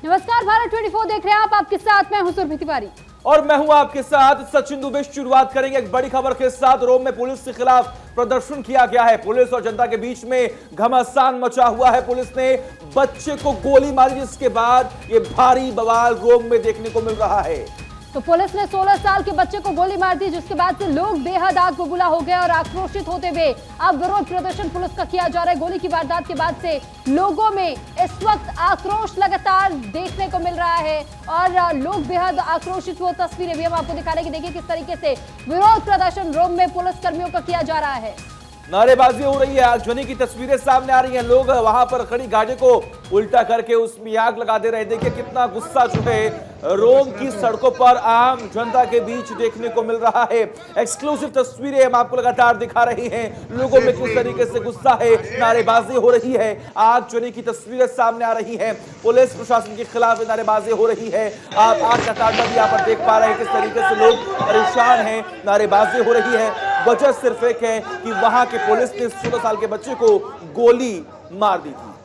नमस्कार, भारत 24 देख रहे हैं आप। आपके साथ मैं हूं सुरभि तिवारी और मैं हूं आपके साथ सचिन दुबे। शुरुआत करेंगे एक बड़ी खबर के साथ। रोम में पुलिस के खिलाफ प्रदर्शन किया गया है। पुलिस और जनता के बीच में घमासान मचा हुआ है। पुलिस ने बच्चे को गोली मारी, जिसके बाद ये भारी बवाल रोम में देखने को मिल रहा है। तो पुलिस ने 16 साल के बच्चे को गोली मार दी, जिसके बाद से लोग बेहद आग बबूला हो गए और आक्रोशित होते हुए अब विरोध प्रदर्शन पुलिस का किया जा रहा है। गोली की वारदात के बाद से लोगों में इस वक्त आक्रोश लगातार देखने को मिल रहा है और लोग बेहद आक्रोशित हुए। तस्वीरें भी हम आपको दिखा रहे हैं कि देखिए किस तरीके से विरोध प्रदर्शन रोम में पुलिस कर्मियों का किया जा रहा है। नारेबाजी हो रही है, आगजनी की तस्वीरें सामने आ रही हैं। लोग वहां पर खड़ी गाड़ी को उल्टा करके उसमें आग लगा दे रहे हैं। देखिए कितना गुस्सा जो है रोम की सड़कों पर आम जनता के बीच देखने को मिल रहा है। एक्सक्लूसिव तस्वीरें हम आपको लगातार दिखा रही हैं। लोगों में किस तरीके से गुस्सा है, नारेबाजी हो रही है, आगजनी की तस्वीरें सामने आ रही हैं। पुलिस प्रशासन के खिलाफ नारेबाजी हो रही है। आप आग का तांडव भी यहाँ पर देख पा रहे हैं, किस तरीके से लोग परेशान हैं, नारेबाजी हो रही है। वजह सिर्फ एक है कि वहां के पुलिस ने 16 साल के बच्चे को गोली मार दी थी।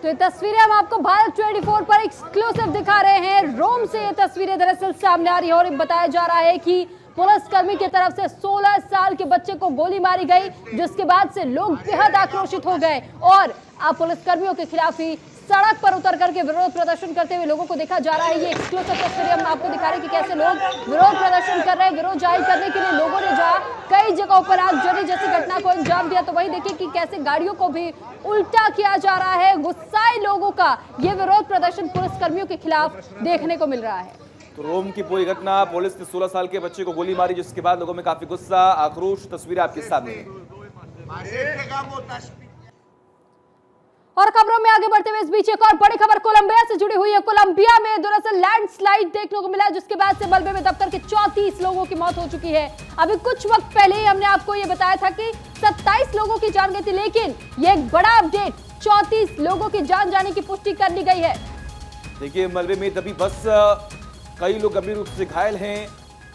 तो ये तस्वीरें हम आपको भारत 24 पर एक्सक्लूसिव दिखा रहे हैं। रोम से ये तस्वीरें दरअसल सामने आ रही है और बताया जा रहा है कि पुलिसकर्मी की तरफ से 16 साल के बच्चे को गोली मारी गई, जिसके बाद से लोग बेहद आक्रोशित हो गए और अब पुलिसकर्मियों के खिलाफ ही सड़क पर उतर करके विरोध प्रदर्शन करते हुए लोगों को देखा जा रहा है। ये एक्सक्लूसिव तस्वीरें हम आपको दिखा रहे हैं कि कैसे लोग विरोध प्रदर्शन कर रहे हैं। विरोध जाहिर करने के लिए लोगों ने जहां कई जगहों पर आगजनी जैसी घटना को अंजाम दिया, तो वहीं देखिए कि कैसे गाड़ियों को भी उल्टा किया जा रहा है। गुस्साए लोगों का ये विरोध प्रदर्शन पुलिसकर्मियों के खिलाफ देखने को मिल रहा है। तो रोम की पूरी घटना, पुलिस ने 16 साल के बच्चे को गोली मारी, जिसके बाद लोगों में काफी गुस्सा, आक्रोश। तस्वीरें आपके सामने हैं। और खबरों में आगे बढ़ते हुए इस बीच एक और बड़ी खबर कोलंबिया से जुड़ी हुई है। कोलंबिया में दरअसल लैंडस्लाइड देखने को मिला, जिसके बाद से मलबे में दबकर के 34 लोगों की मौत हो चुकी है। अभी कुछ वक्त पहले ही हमने आपको ये बताया था कि 27 लोगों की जान गई थी, लेकिन ये एक बड़ा अपडेट, 34 लोगों की जान जाने की पुष्टि कर ली गई है। देखिए मलबे में दबी बस, कई लोग गंभीर रूप से घायल हैं।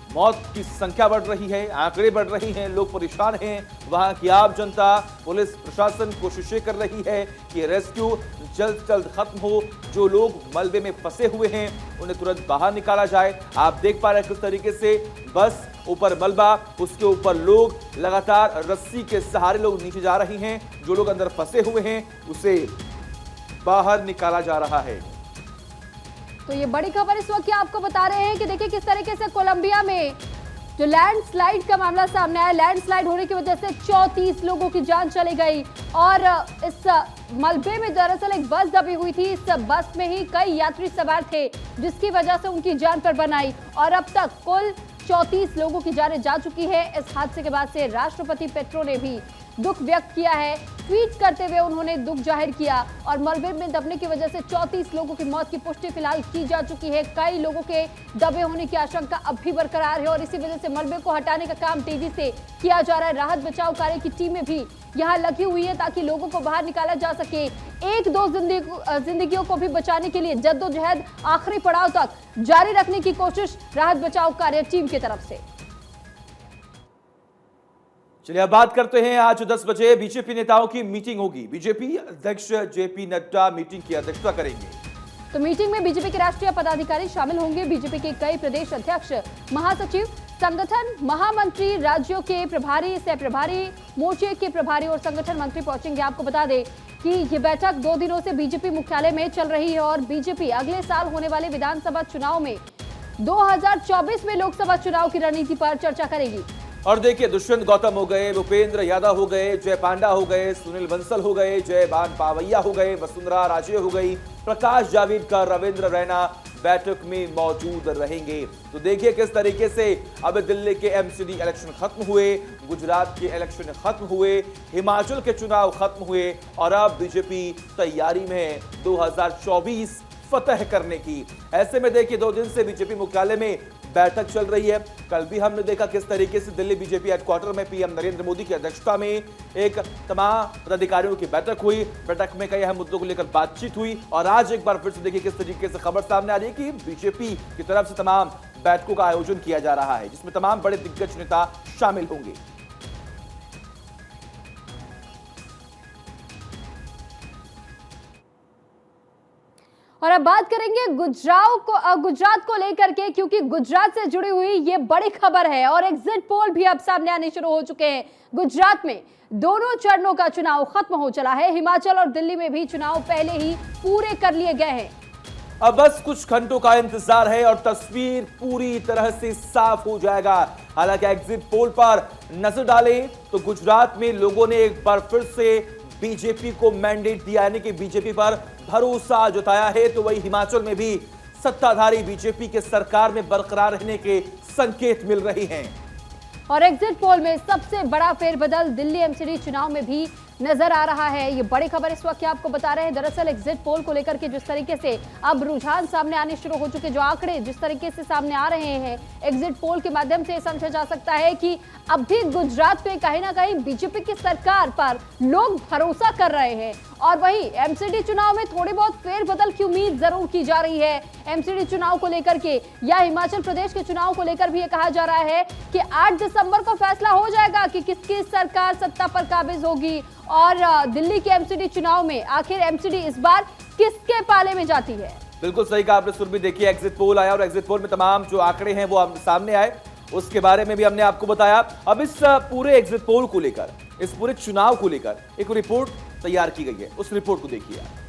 मौत की संख्या बढ़ रही है, आंकड़े बढ़ रही हैं, लोग परेशान हैं। वहां की आम जनता, पुलिस प्रशासन कोशिशें कर रही है कि रेस्क्यू जल्द से जल्द खत्म हो। जो लोग मलबे में फंसे हुए हैं उन्हें तुरंत बाहर निकाला जाए। आप देख पा रहे हैं किस तरीके से बस ऊपर मलबा, उसके ऊपर लोग लगातार रस्सी के सहारे लोग नीचे जा रहे हैं। जो लोग अंदर फंसे हुए हैं उसे बाहर निकाला जा रहा है। तो ये बड़ी खबर इस वक्त आपको बता रहे हैं कि देखिए किस तरीके से कोलंबिया में जो लैंडस्लाइड का मामला सामने आया, लैंडस्लाइड होने की वजह से 34 लोगों की जान चली गई और इस मलबे में दरअसल एक बस दबी हुई थी। इस बस में ही कई यात्री सवार थे, जिसकी वजह से उनकी जान पर बन आई और अब तक कुल 34 लोगों की जानें जा चुकी है। इस हादसे के बाद से राष्ट्रपति पेट्रो ने भी दुख व्यक्त किया है। ट्वीट करते हुए उन्होंने दुख जाहिर किया और मलबे में दबने की वजह से 34 लोगों की मौत की पुष्टि फिलहाल की जा चुकी है। कई लोगों के दबे होने की आशंका अब भी बरकरार है और इसी वजह से मलबे को हटाने का काम तेजी से किया जा रहा है। राहत बचाव कार्य की टीमें भी यहाँ लगी हुई है ताकि लोगों को बाहर निकाला जा सके। एक दो जिंदगियों को भी बचाने के लिए जद्दोजहद आखिरी पड़ाव तक जारी रखने की कोशिश राहत बचाव कार्य टीम की तरफ से। चलिए अब बात करते हैं। आज 10 बजे बीजेपी नेताओं की मीटिंग होगी। बीजेपी अध्यक्ष जेपी नड्डा मीटिंग की अध्यक्षता करेंगे। तो मीटिंग में बीजेपी के राष्ट्रीय पदाधिकारी शामिल होंगे। बीजेपी के कई प्रदेश अध्यक्ष, महासचिव, संगठन महामंत्री, राज्यों के प्रभारी, सह प्रभारी, मोर्चे के प्रभारी और संगठन मंत्री पहुंचेंगे। आपको बता दें कि ये बैठक 2 दिनों से बीजेपी मुख्यालय में चल रही है और बीजेपी अगले साल होने वाले विधानसभा चुनाव में 2024 में लोकसभा चुनाव की रणनीति पर चर्चा करेगी। और देखिए दुष्यंत गौतम हो गए, भूपेंद्र यादव हो गए, जय पांडा हो गए, सुनील बंसल हो गए, जय बान पावैया हो गए, वसुंधरा राजे हो गई, प्रकाश जावड़ेकर, रविंद्र रैना बैठक में मौजूद रहेंगे। तो देखिए किस तरीके से अब दिल्ली के एमसीडी इलेक्शन खत्म हुए, गुजरात के इलेक्शन खत्म हुए, हिमाचल के चुनाव खत्म हुए और अब बीजेपी तैयारी में है 2024 फतह करने की। ऐसे में देखिए 2 दिन से बीजेपी मुख्यालय में बैठक चल रही है। कल भी हमने देखा किस तरीके से दिल्ली बीजेपी हेडक्वार्टर में पीएम नरेंद्र मोदी की अध्यक्षता में एक तमाम पदाधिकारियों की बैठक हुई। बैठक में कई अहम मुद्दों को लेकर बातचीत हुई और आज एक बार फिर से देखिए किस तरीके से खबर सामने आ रही है कि बीजेपी की तरफ से तमाम बैठकों का आयोजन किया जा रहा है, जिसमें तमाम बड़े दिग्गज नेता शामिल होंगे। और अब बात करेंगे गुजरात को लेकर के, क्योंकि गुजरात से जुड़ी हुई ये बड़ी खबर है और एग्जिट पोल भी अब सामने आने शुरू हो चुके हैं। गुजरात में दोनों चरणों का चुनाव खत्म हो चला है। हिमाचल और दिल्ली में भी चुनाव पहले ही पूरे कर लिए गए हैं। अब बस कुछ घंटों का इंतजार है और तस्वीर पूरी तरह से साफ हो जाएगा। हालांकि एग्जिट पोल पर नजर डालें तो गुजरात में लोगों ने एक बार फिर से बीजेपी को मैंडेट दिया, यानी कि बीजेपी पर भरोसा जताया है। तो वही हिमाचल में भी सत्ताधारी बीजेपी के सरकार में बरकरार रहने के संकेत मिल रहे हैं। और एग्जिट पोल में सबसे बड़ा फेरबदल दिल्ली एमसीडी चुनाव में भी नजर आ रहा है। ये बड़ी खबर इस वक्त आपको बता रहे हैं। दरअसल एग्जिट पोल को लेकर के जिस तरीके से अब रुझान सामने आने शुरू हो चुके, जो आंकड़े जिस तरीके से सामने आ रहे हैं, एग्जिट पोल के माध्यम से समझा जा सकता है कि अब भी गुजरात में कहीं ना कहीं बीजेपी की सरकार पर लोग भरोसा कर रहे हैं। और वहीं एमसीडी चुनाव में थोड़ी बहुत फेरबदल की उम्मीद जरूर की जा रही है। एमसीडी चुनाव को लेकर के या हिमाचल प्रदेश के चुनाव को लेकर भी ये कहा जा रहा है कि 8 दिसंबर को फैसला हो जाएगा कि किसकी सरकार सत्ता पर काबिज होगी। और दिल्ली के एमसीडी चुनाव में आखिर एमसीडी इस बार किसके पाले में जाती है। बिल्कुल सही कहा आपने सुरभि। देखिए एग्जिट पोल आया और एग्जिट पोल में तमाम जो आंकड़े हैं वो सामने आए, उसके बारे में भी हमने आपको बताया। अब इस पूरे एग्जिट पोल को लेकर, इस पूरे चुनाव को लेकर एक रिपोर्ट तैयार की गई है, उस रिपोर्ट को देखिए आप।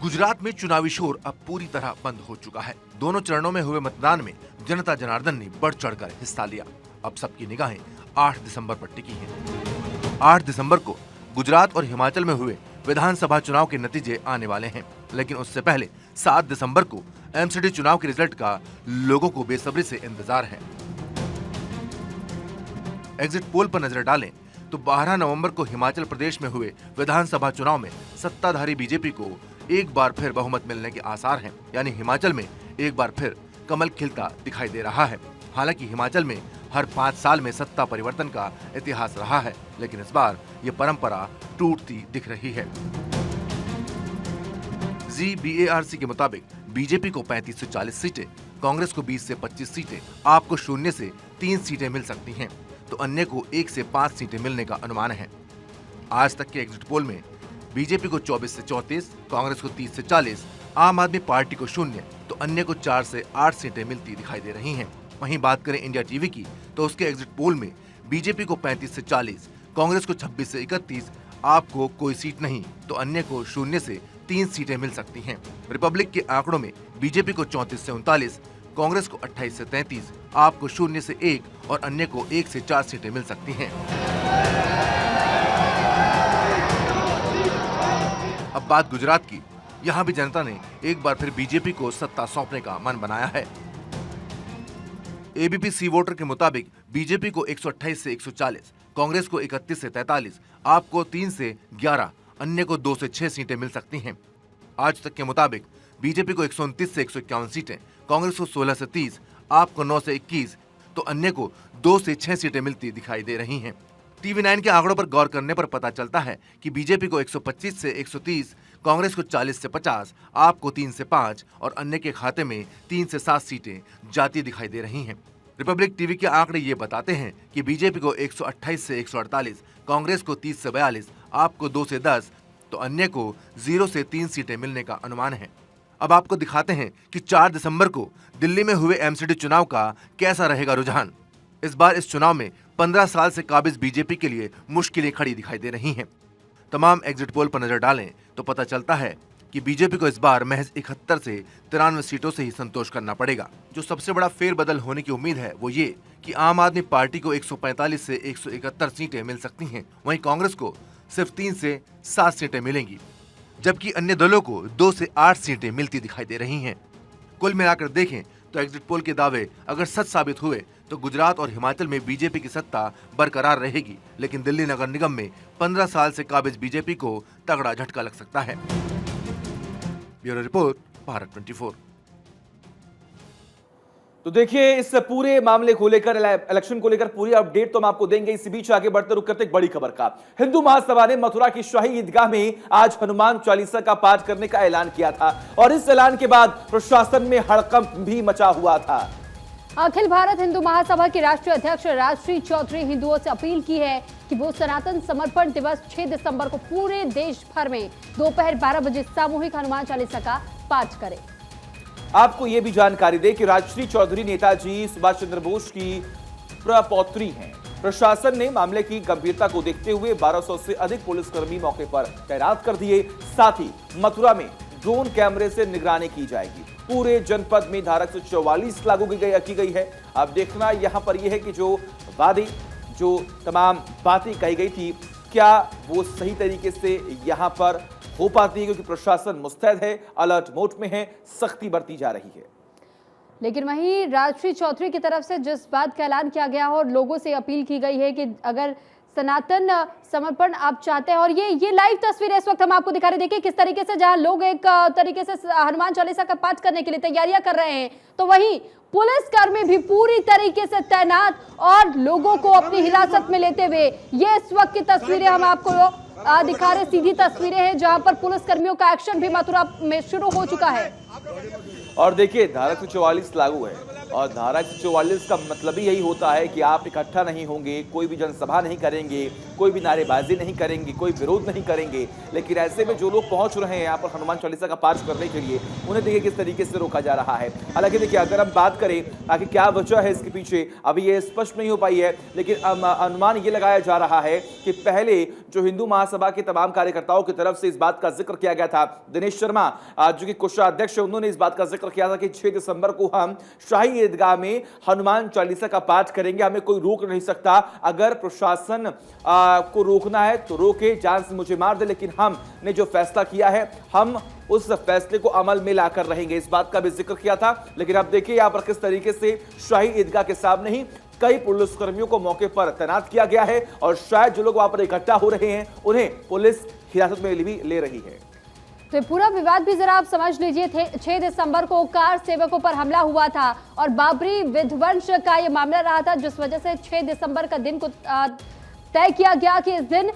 गुजरात में चुनावी शोर अब पूरी तरह बंद हो चुका है। दोनों चरणों में हुए मतदान में जनता जनार्दन ने बढ़ चढ़कर हिस्सा लिया। अब सबकी निगाहें 8 दिसंबर पर टिकी हैं। 8 दिसंबर को गुजरात और हिमाचल में हुए विधानसभा चुनाव के नतीजे आने वाले हैं, लेकिन उससे पहले 7 दिसंबर को एमसीडी चुनाव के रिजल्ट का लोगों को बेसब्री से इंतजार है। एग्जिट पोल पर नजर डालें तो 12 नवंबर को हिमाचल प्रदेश में हुए विधानसभा चुनाव में सत्ताधारी बीजेपी को एक बार फिर बहुमत मिलने के आसार हैं, यानी हिमाचल में एक बार फिर कमल खिलता दिखाई दे रहा है। हालांकि हिमाचल में हर 5 साल में सत्ता परिवर्तन का इतिहास रहा है, लेकिन इस बार ये परंपरा टूटती दिख रही है। ZBARC के मुताबिक बीजेपी को 35 से 40 सीटें, कांग्रेस को 20 से 25 सीटें, आपको 0 से 3 सीटें मिल सकती हैं, तो अन्य को 1 से 5 सीटें मिलने का अनुमान है। आज तक के एग्जिट पोल में बीजेपी को 24 से 34, कांग्रेस को 30 से 40, आम आदमी पार्टी को 0, तो अन्य को 4 से 8 सीटें मिलती दिखाई दे रही हैं। वहीं बात करें इंडिया टीवी की, तो उसके एग्जिट पोल में बीजेपी को 35 से 40, कांग्रेस को 26 से 31, आपको कोई सीट नहीं, तो अन्य को 0 से 3 सीटें मिल सकती हैं। रिपब्लिक के आंकड़ों में बीजेपी को 34 से 39, कांग्रेस को 28 से 33, आपको 0 से 1 और अन्य को 1 से 4 सीटें मिल सकती हैं। अब बात गुजरात की, यहाँ भी जनता ने एक बार फिर बीजेपी को सत्ता सौंपने का मन बनाया है। एबीपी सी वोटर के मुताबिक बीजेपी को 128 से 140, कांग्रेस को 31 से 43, आपको 3 से 11, अन्य को 2 से 6 सीटें मिल सकती हैं। आज तक के मुताबिक बीजेपी को 129 से 151 सीटें, कांग्रेस को 16 से 30, आपको 9 से 21, तो अन्य को 2 से 6 सीटें मिलती दिखाई दे रही हैं। TV9 के आंकड़ों पर गौर करने पर पता चलता है कि बीजेपी को 125 से 130, कांग्रेस को 40 से 50, आपको 3 से 5 और अन्य के खाते में 3 से 7 सीटें जाती दिखाई दे रही हैं। रिपब्लिक टीवी के आंकड़े ये बताते हैं कि बीजेपी को 128 से 148, कांग्रेस को 30 से 42, आपको 2 से 10, तो अन्य को 0 से 3 सीटें मिलने का अनुमान है। अब आपको दिखाते हैं कि 4 दिसंबर को दिल्ली में हुए एमसीडी चुनाव का कैसा रहेगा रुझान। इस बार इस चुनाव में 15 साल से काबिज बीजेपी के लिए मुश्किलें खड़ी दिखाई दे रही हैं। तमाम एग्जिट पोल पर नजर डालें तो पता चलता है कि बीजेपी को इस बार महज 71 से 93 सीटों से ही संतोष करना पड़ेगा। जो सबसे बड़ा फेरबदल होने की उम्मीद है वो ये कि आम आदमी पार्टी को 145 से 171 सीटें मिल सकती हैं, वहीं कांग्रेस को सिर्फ 3 से 7 सीटें मिलेंगी, जबकि अन्य दलों को 2 से 8 सीटें मिलती दिखाई दे रही हैं। कुल मिलाकर देखें तो एग्जिट पोल के दावे अगर सच साबित हुए तो गुजरात और हिमाचल में बीजेपी की सत्ता बरकरार रहेगी, लेकिन दिल्ली नगर निगम में 15 साल से काबिज बीजेपी को तगड़ा झटका लग सकता है। Bureau report, Bharat 24। तो देखिए इस पूरे मामले को लेकर, इलेक्शन को लेकर पूरी अपडेट तो हम आपको देंगे। इसी बीच आगे बढ़ते रुक करते एक बड़ी खबर का, हिंदू महासभा ने मथुरा की शाही ईदगाह में आज हनुमान चालीसा का पाठ करने का ऐलान किया था और इस ऐलान के बाद प्रशासन में हड़कंप भी मचा हुआ था। अखिल भारत हिंदू महासभा के राष्ट्रीय अध्यक्ष राजश्री चौधरी हिंदुओं से अपील की है कि वो सनातन समर्पण दिवस 6 दिसंबर को पूरे देश भर में दोपहर 12 बजे सामूहिक हनुमान चालीसा का पाठ करें। आपको यह भी जानकारी दे कि राजश्री चौधरी नेताजी सुभाष चंद्र बोस की प्रपौत्री हैं। प्रशासन ने मामले की गंभीरता को देखते हुए 1200 से अधिक पुलिसकर्मी मौके पर तैनात कर दिए। साथ ही मथुरा में ड्रोन कैमरे से निगरानी की जाएगी। पूरे जनपद में धारा 144 लागू की गई है। अब देखना यहां पर यह है कि जो वादे, जो तमाम बातें कही गई थी, क्या वो सही तरीके से यहां पर हो पाती है, क्योंकि प्रशासन मुस्तैद है, अलर्ट मोड में है, सख्ती बरती जा रही है। लेकिन वहीं राजश्री चौधरी की तरफ से जिस बात का ऐलान किया गया और लोगों से अपील की गई है कि अगर सनातन समर्पण आप चाहते हैं, और ये लाइव तस्वीरें इस वक्त हम आपको दिखा रहे हैं, देखिए किस तरीके से जहां लोग एक तरीके से हनुमान चालीसा का पाठ करने के लिए तैयारियां कर रहे हैं, तो वहीं पुलिसकर्मी भी पूरी तरीके से तैनात और लोगों को अपनी हिरासत में लेते हुए, ये इस वक्त की तस्वीरें हम आपको दिखा रहे, सीधी तस्वीरें हैं जहां पर पुलिसकर्मियों का एक्शन भी मथुरा में शुरू हो चुका है। और देखिए धारा 144 लागू है, और धारा 144 का मतलब ही यही होता है कि आप इकट्ठा नहीं होंगे, कोई भी जनसभा नहीं करेंगे, कोई भी नारेबाजी नहीं करेंगे, कोई विरोध नहीं करेंगे। लेकिन ऐसे में जो लोग पहुंच रहे हैं यहाँ पर हनुमान चालीसा का पाठ करने के लिए, उन्हें देखिए किस तरीके से रोका जा रहा है। हालांकि देखिए अगर हम बात करें आखिर क्या वजह है इसके पीछे, अभी ये स्पष्ट नहीं हो पाई है, लेकिन अनुमान ये लगाया जा रहा है कि पहले जो हिंदू महासभा के तमाम कार्यकर्ताओं की तरफ से इस बात का जिक्र किया गया था, दिनेश शर्मा जो कि कोषाध्यक्ष है, उन्होंने इस बात का जिक्र किया था कि 6 दिसंबर को हम शाही ईदगाह में हनुमान चालीसा का पाठ करेंगे, हमें कोई रोक नहीं सकता। अगर प्रशासन को रोकना है तो रोके, जान से मुझे मार दे, लेकिन हमने जो फैसला किया है हम उस फैसले को अमल में लाकर रहेंगे, इस बात का भी जिक्र किया था। लेकिन अब देखिए यहां पर किस तरीके से शाही ईदगाह के सामने ही कई पुलिसकर्मियों को मौके पर तैनात किया गया है, और शायद जो लोग वहां पर इकट्ठा हो रहे हैं उन्हें पुलिस हिरासत में भी ले रही है। तो पूरा विवाद भी जरा आप समझ लीजिए, 6 दिसंबर को कार सेवकों पर हमला हुआ था और बाबरी विध्वंस का यह मामला रहा था, जिस वजह से 6 दिसंबर का दिन को तय किया गया कि इस दिन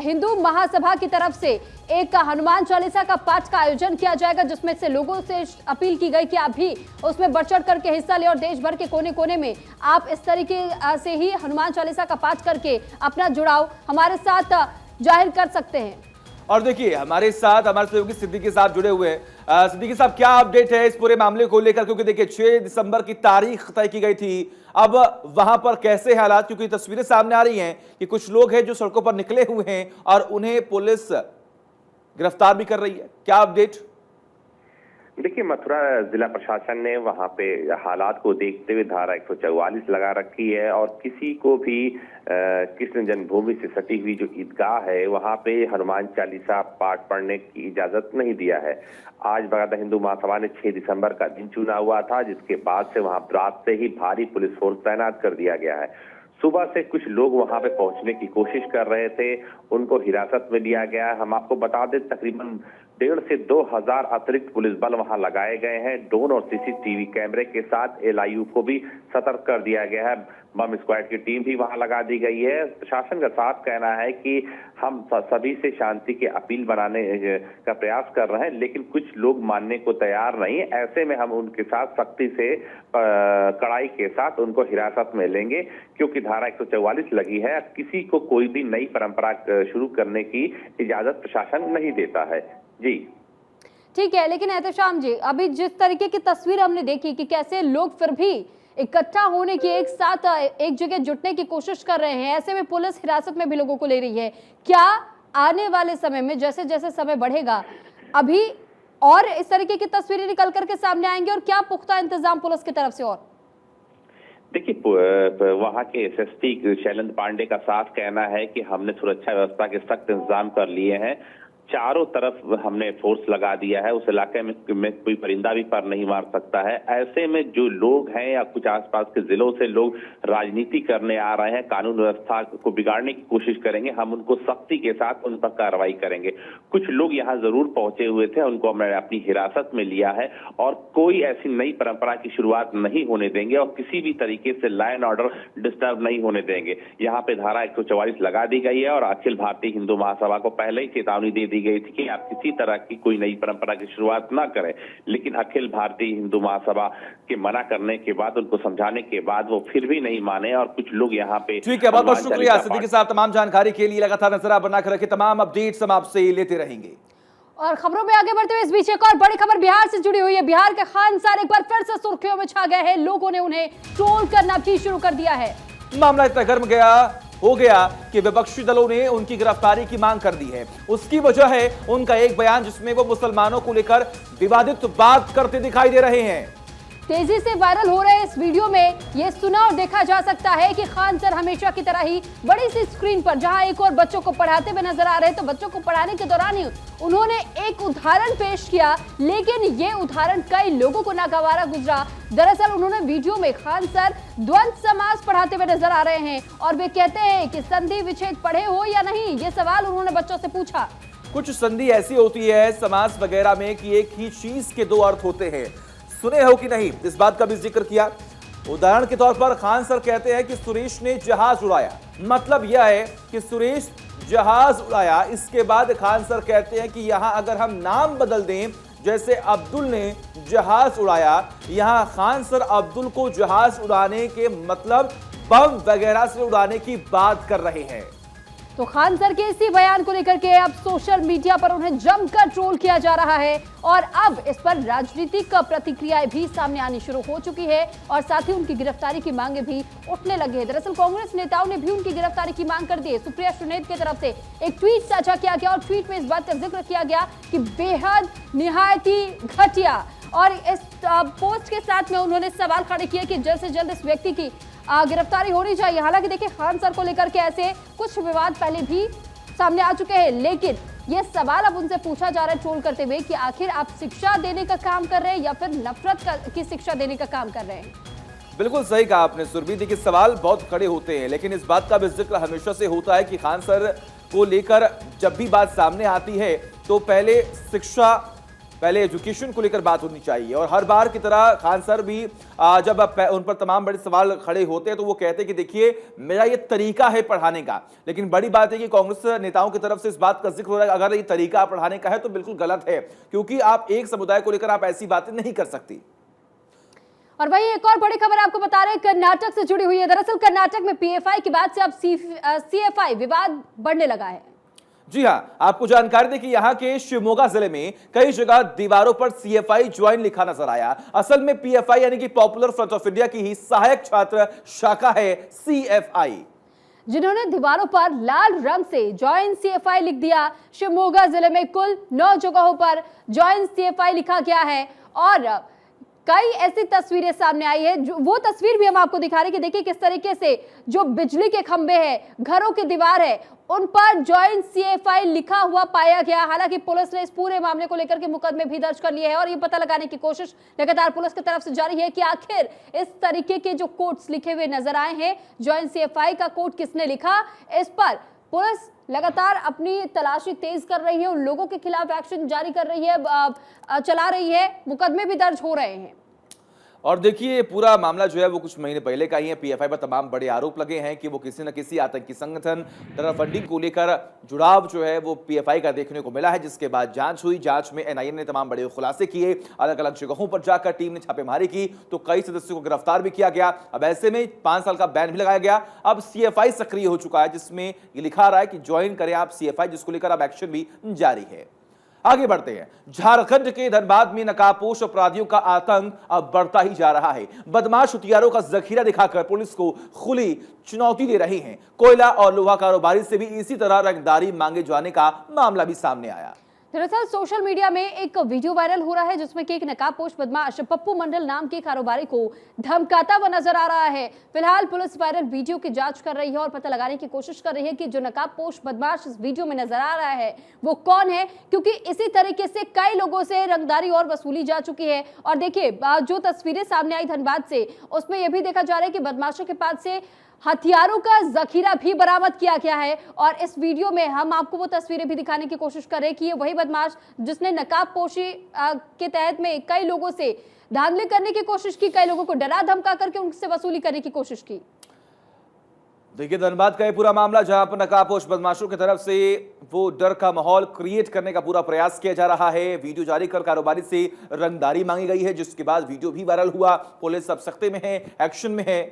हिंदू महासभा की तरफ से एक हनुमान चालीसा का पाठ का आयोजन किया जाएगा, जिसमें से लोगों से अपील की गई कि आप भी उसमें बढ़ चढ़ करके हिस्सा लें और देश भर के कोने कोने में आप इस तरीके से ही हनुमान चालीसा का पाठ करके अपना जुड़ाव हमारे साथ जाहिर कर सकते हैं। और देखिए हमारे साथ हमारे सहयोगी सिद्दीकी साहब जुड़े हुए हैं। सिद्दीकी साहब, क्या अपडेट है इस पूरे मामले को लेकर, क्योंकि देखिए 6 दिसंबर की तारीख तय की गई थी, अब वहां पर कैसे हालात, क्योंकि तस्वीरें सामने आ रही हैं कि कुछ लोग हैं जो सड़कों पर निकले हुए हैं और उन्हें पुलिस गिरफ्तार भी कर रही है, क्या अपडेट? देखिए मथुरा जिला प्रशासन ने वहां पे हालात को देखते हुए धारा 144 लगा रखी है, और किसी को भी कृष्ण जन्मभूमि से सटी हुई जो ईदगाह है वहां पे हनुमान चालीसा पाठ पढ़ने की इजाजत नहीं दिया है। आज बकायदा हिंदू महासभा ने 6 दिसंबर का दिन चुना हुआ था, जिसके बाद से वहां रात से ही भारी पुलिस फोर्स तैनात कर दिया गया है। सुबह से कुछ लोग वहां पे पहुंचने की कोशिश कर रहे थे, उनको हिरासत में लिया गया है। हम आपको बता दें तकरीबन 1,500 से 2,000 अतिरिक्त पुलिस बल वहां लगाए गए हैं। ड्रोन और सीसीटीवी कैमरे के साथ LIU को भी सतर्क कर दिया गया है। बम स्क्वाड की टीम भी वहां लगा दी गई है। प्रशासन का साफ कहना है कि हम सभी से शांति के अपील बनाने का प्रयास कर रहे हैं, लेकिन कुछ लोग मानने को तैयार नहीं। ऐसे में हम उनके साथ सख्ती से कड़ाई के साथ उनको हिरासत में लेंगे, क्योंकि धारा 144 लगी है। किसी को कोई भी नई परंपरा शुरू करने की इजाजत प्रशासन नहीं देता है। जी ठीक है, लेकिन एहतशाम जी, अभी जिस तरीके की तस्वीर हमने देखी कि कैसे लोग फिर भी इकट्ठा होने की, एक साथ एक जगह जुटने की कोशिश कर रहे हैं, ऐसे में पुलिस हिरासत में भी लोगों को ले रही है, क्या आने वाले समय में जैसे जैसे समय बढ़ेगा अभी और इस तरीके की तस्वीरें निकल करके सामने आएंगे, और क्या पुख्ता इंतजाम पुलिस की तरफ से? और देखिए वहां के SSP शैलेंद्र पांडे का साफ कहना है कि हमने सुरक्षा व्यवस्था के सख्त इंतजाम कर लिए हैं। चारों तरफ हमने फोर्स लगा दिया है, उस इलाके में कोई परिंदा भी पर नहीं मार सकता है। ऐसे में जो लोग हैं या कुछ आसपास के जिलों से लोग राजनीति करने आ रहे हैं, कानून व्यवस्था को बिगाड़ने की कोशिश करेंगे, हम उनको सख्ती के साथ उन पर कार्रवाई करेंगे। कुछ लोग यहाँ जरूर पहुंचे हुए थे, उनको हमने अपनी हिरासत में लिया है, और कोई ऐसी नई परंपरा की शुरुआत नहीं होने देंगे और किसी भी तरीके से लॉ एंड ऑर्डर डिस्टर्ब नहीं होने देंगे। यहाँ पे धारा 144 लगा दी गई है, और अखिल भारतीय हिंदू महासभा को पहले ही चेतावनी दे दी गई थी कि आप किसी तरह की कोई नई परंपरा की शुरुआत ना करें, लेकिन अखिल भारतीय हिंदू महासभा के मना करने के बाद, उनको समझाने के बाद वो फिर भी नहीं माने और कुछ लोग यहाँ पे। ठीक है, बहुत बहुत शुक्रिया सिद्दीकी के साथ तमाम जानकारी के लिए। लगातार नजर बनाकर रखे, तमाम अपडेट्स हम आपसे लेते रहेंगे। और खबरों में आगे बढ़ते हुए इस बीच एक और बड़ी खबर बिहार से जुड़ी हुई है। बिहार के खान सर एक बार फिर से सुर्खियों में छा गए हैं। लोगों ने उन्हें ट्रोल करना भी शुरू कर दिया है। मामला इतना गर्म हो गया कि विपक्षी दलों ने उनकी गिरफ्तारी की मांग कर दी है। उसकी वजह है उनका एक बयान जिसमें वो मुसलमानों को लेकर विवादित बात करते दिखाई दे रहे हैं। तेजी से वायरल हो रहे इस वीडियो में यह सुना और देखा जा सकता है कि खान सर हमेशा की तरह ही बड़ी सी स्क्रीन पर जहां एक और बच्चों को पढ़ाते हुए नजर आ रहे हैं, तो बच्चों को पढ़ाने के दौरान ही उन्होंने एक उदाहरण पेश किया, लेकिन ये उदाहरण कई लोगों को नागवारा गुजरा। दरअसल उन्होंने वीडियो में खान सर द्वंद्व समास पढ़ाते हुए नजर आ रहे हैं और वे कहते हैं कि संधि विच्छेद पढ़े हो या नहीं, ये सवाल उन्होंने बच्चों से पूछा। कुछ संधि ऐसी होती है समास वगैरह में कि एक ही चीज के दो अर्थ होते हैं, सुने हो कि नहीं, इस बात का भी जिक्र किया। उदाहरण के तौर पर खान सर कहते हैं कि सुरेश ने जहाज उड़ाया, मतलब यह है कि सुरेश जहाज उड़ाया। इसके बाद खान सर कहते हैं कि यहां अगर हम नाम बदल दें, जैसे अब्दुल ने जहाज उड़ाया, यहां खान सर अब्दुल को जहाज उड़ाने के मतलब बम वगैरह से उड़ाने की बात कर रहे हैं। तो खान सर के इसी बयान को लेकर के अब सोशल मीडिया पर उन्हें जमकर ट्रोल किया जा रहा है और अब इस पर राजनीतिक प्रतिक्रियाएं भी सामने आनी शुरू हो चुकी है और साथ ही उनकी गिरफ्तारी की मांगे भी उठने लगी है। दरअसल कांग्रेस नेताओं ने भी उनकी गिरफ्तारी की मांग कर दी है। सुप्रिया सुनेत की तरफ से एक ट्वीट साझा किया गया और ट्वीट में इस बात का जिक्र किया गया कि बेहद निहायती घटिया, और इस पोस्ट के साथ में उन्होंने सवाल खड़े किए कि जल्द से जल्द इस व्यक्ति की गिरफ्तारी होनी चाहिए। हालांकि देखिए खान सर को लेकर के ऐसे कुछ विवाद पहले भी सामने आ चुके हैं, लेकिन यह सवाल अब उनसे पूछा जा रहा है ट्रोल करते हुए कि आखिर आप शिक्षा देने का काम कर रहे हैं या फिर नफरत की शिक्षा देने का काम कर रहे हैं। बिल्कुल सही कहा आपने सुरभि। देखिए सवाल बहुत खड़े होते हैं, लेकिन इस बात का भी जिक्र हमेशा से होता है कि खान सर को लेकर जब भी बात सामने आती है तो पहले शिक्षा, पहले एजुकेशन को लेकर बात होनी चाहिए। और हर बार की तरह खान सर भी जब उन पर तमाम बड़े सवाल खड़े होते हैं तो वो कहते हैं कि देखिए मेरा ये तरीका है पढ़ाने का। लेकिन बड़ी बात है कि कांग्रेस नेताओं की तरफ से इस बात का जिक्र हो रहा है अगर ये तरीका पढ़ाने का है तो बिल्कुल गलत है, क्योंकि आप एक समुदाय को लेकर आप ऐसी बातें नहीं कर सकती। और वहीं एक और बड़ी खबर आपको बता रहे हैं कर्नाटक से जुड़ी हुई है। दरअसल कर्नाटक में पीएफआई के बाद से अब सीएफआई विवाद बढ़ने लगा है। जी हां, आपको जानकारी दें कि यहां के शिवमोगा जिले में कई जगह दीवारों पर सीएफआई ज्वाइन लिखा नजर आया। असल में पीएफआई यानी कि पॉपुलर फ्रंट ऑफ इंडिया की ही सहायक छात्र शाखा है सीएफआई, जिन्होंने दीवारों पर लाल रंग से जॉइन सीएफआई लिख दिया। शिवमोगा जिले में कुल 9 जगहों पर जॉइन सीएफआई लिखा गया है और कई ऐसी तस्वीरें सामने आई है। वो तस्वीर भी हम आपको दिखा रहे हैं कि देखिए किस तरीके से जो बिजली के खंभे हैं, घरों की दीवार है, उन पर जॉइंट सीएफआई लिखा हुआ पाया गया। हालांकि पुलिस ने इस पूरे मामले को लेकर के मुकदमे भी दर्ज कर लिए हैं और ये पता लगाने की कोशिश लगातार पुलिस की तरफ से जारी है कि आखिर इस तरीके के जो कोड्स लिखे हुए नजर आए हैं, जॉइंट सीएफआई का कोड किसने लिखा, इस पर पुलिस लगातार अपनी तलाशी तेज कर रही है, उन लोगों के खिलाफ एक्शन जारी कर रही है, चला रही है, मुकदमे भी दर्ज हो रहे हैं। और देखिए पूरा मामला जो है वो कुछ महीने पहले का ही है। पीएफआई पर तमाम बड़े आरोप लगे हैं कि वो किसी न किसी आतंकी संगठन टेरर फंडिंग को लेकर जुड़ाव जो है वो पीएफआई का देखने को मिला है, जिसके बाद जांच हुई। जांच में एनआईए ने तमाम बड़े खुलासे किए, अलग अलग जगहों पर जाकर टीम ने छापेमारी की तो कई सदस्यों को गिरफ्तार भी किया गया। अब ऐसे में 5 साल का बैन भी लगाया गया। अब सीएफआई सक्रिय हो चुका है, जिसमें ये लिखा रहा है कि ज्वाइन करें आप सीएफआई, जिसको लेकर अब एक्शन भी जारी है। आगे बढ़ते हैं। झारखंड के धनबाद में नकाबपोश अपराधियों का आतंक अब बढ़ता ही जा रहा है। बदमाश हथियारों का जखीरा दिखाकर पुलिस को खुली चुनौती दे रही हैं। कोयला और लोहा कारोबारी से भी इसी तरह रंगदारी मांगे जाने का मामला भी सामने आया। दरअसल सोशल मीडिया में एक वीडियो वायरल हो रहा है जिसमें कि एक नकाबपोश बदमाश पप्पू मंडल नाम के कारोबारी को धमकाता हुआ नजर आ रहा है। फिलहाल पुलिस वायरल वीडियो की जांच कर रही है और पता लगाने की कोशिश कर रही है कि जो नकाबपोश बदमाश इस वीडियो में नजर आ रहा है वो कौन है, क्योंकि इसी तरीके से कई लोगों से रंगदारी और वसूली जा चुकी है। और देखिए जो तस्वीरें सामने आई धनबाद से, उसमें यह भी देखा जा रहा है कि बदमाशों के पास से हथियारों का जखीरा भी बरामद किया गया है। और इस वीडियो में हम आपको वो तस्वीरें भी दिखाने की कोशिश कर रहे हैं कि ये वही बदमाश जिसने नकाबपोशी के तहत में कई लोगों से धांधली करने की कोशिश की, कई लोगों को डरा धमका करके उनसे वसूली करने की कोशिश की। देखिए धनबाद का ये पूरा मामला जहां पर नकाबपोश बदमाशों की तरफ से वो डर का माहौल क्रिएट करने का पूरा प्रयास किया जा रहा है। वीडियो जारी कर कारोबारी से रंगदारी मांगी गई है, जिसके बाद वीडियो भी वायरल हुआ। पुलिस अब सख्ते में है, एक्शन में है।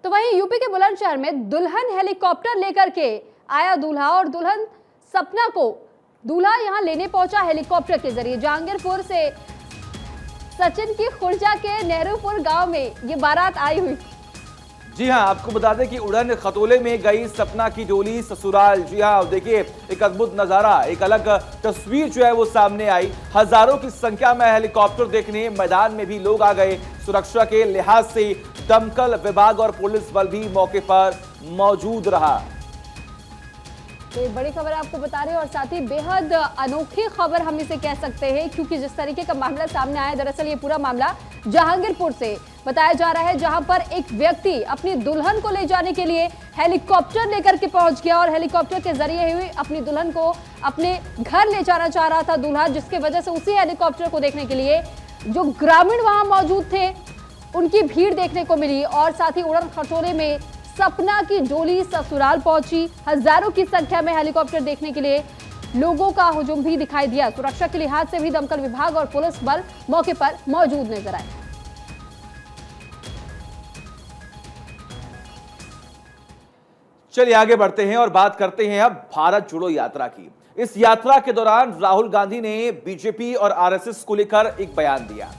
तो वहीं यूपी के बुलंदशहर में दुल्हन हेलीकॉप्टर लेकर के आया दूल्हा और दुल्हन सपना को दूल्हा यहां लेने पहुंचा हेलीकॉप्टर के जरिए। जहांगीरपुर से सचिन की खुर्जा के नेहरूपुर गांव में ये बारात आई हुई। जी हां, आपको बता दें कि उड़न खतोले में गई सपना की डोली ससुराल। जी हां, देखिए एक अद्भुत नजारा, एक अलग तस्वीर जो है वो सामने आई। हजारों की संख्या में हेलीकॉप्टर देखने मैदान में भी लोग आ गए। सुरक्षा के लिहाज से दमकल विभाग और पुलिस बल भी मौके पर मौजूद रहा। तो ये बड़ी खबर आपको बता रहे हैं और साथ ही बेहद अनोखी खबर हम इसे कह सकते हैं, क्योंकि जिस तरीके का मामला सामने आया, दरअसल ये पूरा मामला जहांगीरपुर से बताया जा रहा है, जहां पर एक व्यक्ति अपनी दुल्हन को ले जाने के लिए हेलीकॉप्टर लेकर के पहुंच गया और हेलीकॉप्टर के जरिए हुई अपनी दुल्हन को अपने घर ले जाना चाह रहा था दूल्हा, जिसके वजह से उसी हेलीकॉप्टर को देखने के लिए जो ग्रामीण वहां मौजूद थे उनकी भीड़ देखने को मिली। और साथ ही उड़न खटोले में सपना की डोली ससुराल पहुंची। हजारों की संख्या में हेलीकॉप्टर देखने के लिए लोगों का हुजूम भी दिखाई दिया। सुरक्षा के लिहाज से भी दमकल विभाग और पुलिस बल मौके पर मौजूद नजर आए। चलिए आगे बढ़ते हैं और बात करते हैं अब भारत जोड़ो यात्रा की। इस यात्रा के दौरान राहुल गांधी ने बीजेपी और आरएसएस को लेकर एक बयान दिया,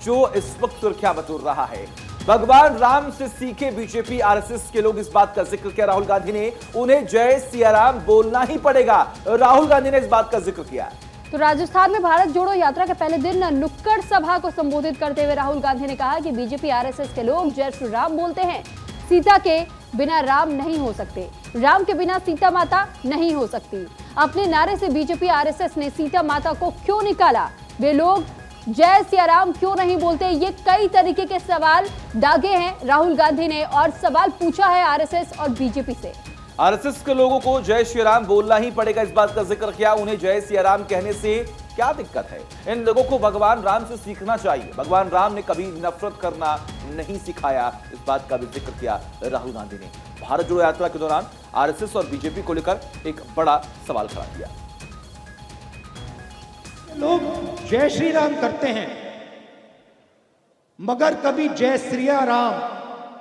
जो इस वक्त सुर्खियां बटोर रहा है। भगवान राम से सीखे बीजेपी आरएसएस के लोग, इस बात का जिक्र किया राहुल गांधी ने। उन्हें जय सिया राम बोलना ही पड़ेगा, राहुल गांधी ने इस बात का जिक्र किया। तो राजस्थान में भारत जोड़ो यात्रा के पहले दिन नुक्कड़ सभा को संबोधित करते हुए राहुल गांधी ने कहा कि बीजेपी आरएसएस के लोग जय श्री राम बोलते हैं। सीता के बिना राम नहीं हो सकते, राम के बिना सीता माता नहीं हो सकती। अपने नारे से बीजेपी आरएसएस ने सीता माता को क्यों निकाला? वे लोग जय सिया राम क्यों नहीं बोलते? ये कई तरीके के सवाल दागे हैं राहुल गांधी ने और सवाल पूछा है आरएसएस और बीजेपी से। आरएसएस के लोगों को जय श्री राम बोलना ही पड़ेगा, इस बात का जिक्र किया। उन्हें जय सिया राम कहने से क्या दिक्कत है? इन लोगों को भगवान राम से सीखना चाहिए। भगवान राम ने कभी नफरत करना नहीं सिखाया, इस बात का भी जिक्र किया राहुल गांधी ने। भारत जोड़ो यात्रा के दौरान आरएसएस और बीजेपी को लेकर एक बड़ा सवाल खड़ा किया। लोग जय श्री राम करते हैं, मगर कभी जय श्री राम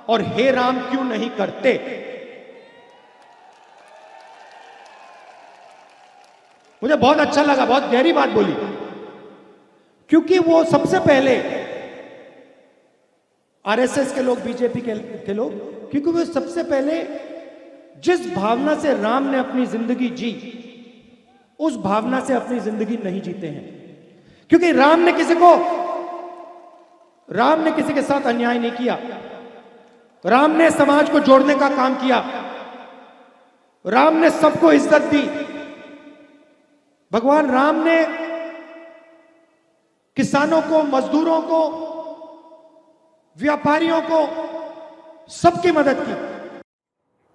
और हे राम क्यों नहीं करते? मुझे बहुत अच्छा लगा, बहुत गहरी बात बोली, क्योंकि वो सबसे पहले आरएसएस के लोग, बीजेपी के लोग, क्योंकि वो सबसे पहले जिस भावना से राम ने अपनी जिंदगी जी, उस भावना से अपनी जिंदगी नहीं जीते हैं। क्योंकि राम ने किसी के साथ अन्याय नहीं किया। राम ने समाज को जोड़ने का काम किया। राम ने सबको इज्जत दी। भगवान राम ने किसानों को, मजदूरों को, व्यापारियों को, सबकी मदद की।